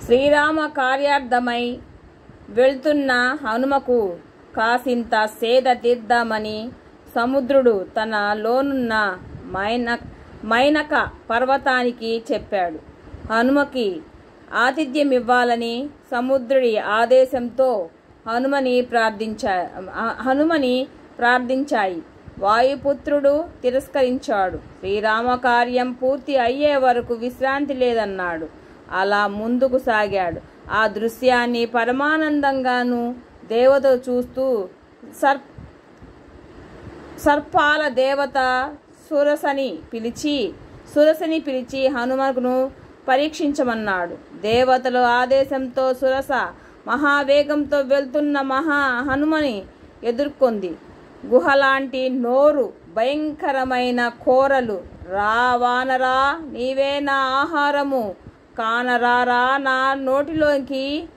శ్రీరామ కార్యార్థమై వెళ్తున్న హనుమకు కాసింత సేద తీద్దామని సముద్రుడు తన లోనున్న మైనక పర్వతానికి చెప్పాడు. హనుమకి ఆతిథ్యమివ్వాలని సముద్రుడి ఆదేశంతో హనుమని ప్రార్థించాయి. వాయుపుత్రుడు తిరస్కరించాడు. శ్రీరామ కార్యం పూర్తి అయ్యే వరకు విశ్రాంతి లేదన్నాడు. అలా ముందుకు సాగాడు. ఆ దృశ్యాన్ని పరమానందంగాను దేవతలు చూస్తూ సర్పాల దేవత సురసని పిలిచి హనుమను పరీక్షించమన్నాడు. దేవతల ఆదేశంతో సురస మహావేగంతో వెళ్తున్న హనుమని ఎదుర్కొంది. గుహలాంటి నోరు, భయంకరమైన కోరలు. రా వానరా, నీవే నా ఆహారము, కానరారా నా నోటిలోకి.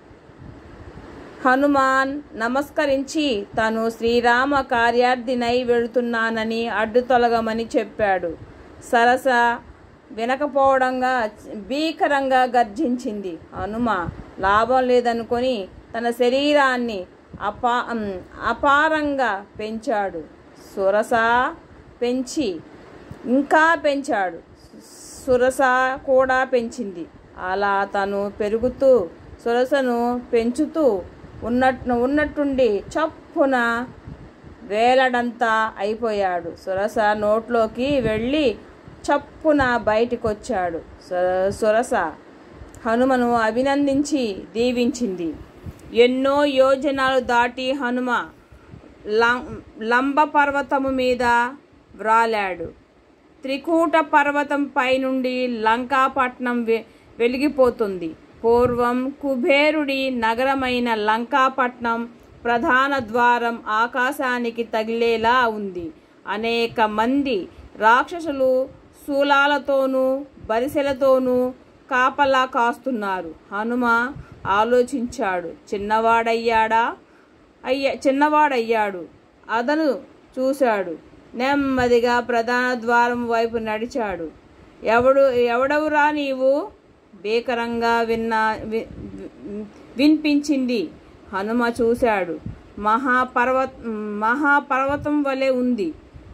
హనుమాన్ నమస్కరించి తను శ్రీరామ కార్యార్థినై వెళుతున్నానని అడ్డు తొలగమని చెప్పాడు. సరస వినకపోవడంగా భీకరంగా గర్జించింది. హనుమ లాభం లేదనుకొని తన శరీరాన్ని అపారంగా పెంచాడు. సురస ఇంకా పెంచాడు. సురస కూడా పెంచింది. అలా తను పెరుగుతూ సురసను పెంచుతూ ఉన్నట్టుండి చప్పున వేలడంతా అయిపోయాడు. సురస నోట్లోకి వెళ్ళి చప్పున బయటికొచ్చాడు. సురస హనుమను అభినందించి దీవించింది. ఎన్నో యోజనాలు దాటి హనుమ లంబ పర్వతము మీద వ్రాలాడు. త్రికూట పర్వతం పైనుండి లంకాపట్నం వెలిగిపోతుంది. పూర్వం కుబేరుడి నగరమైన లంకాపట్నం ప్రధాన ద్వారం ఆకాశానికి తగిలేలా ఉంది. అనేక మంది రాక్షసులు శూలాలతోనూ బరిసెలతోనూ కాపలా కాస్తున్నారు. హనుమ ఆలోచించాడు. చిన్నవాడయ్యాడు. అతను చూశాడు. నెమ్మదిగా ప్రధాన ద్వారం వైపు నడిచాడు. ఎవడవురా నీవు? భీకరంగా వినిపించింది. హనుమ చూశాడు. మహాపర్వతం వలె ఉంది.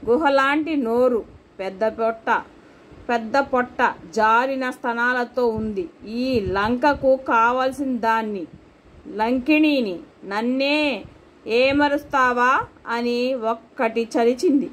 గుహలాంటి నోరు, పెద్ద పొట్ట, జారిన స్తనాలతో ఉంది. ఈ లంకకు కావలసిన దాన్ని, లంకిణిని, నన్నే ఏమరుస్తావా అని ఒక్కటి చలిచింది.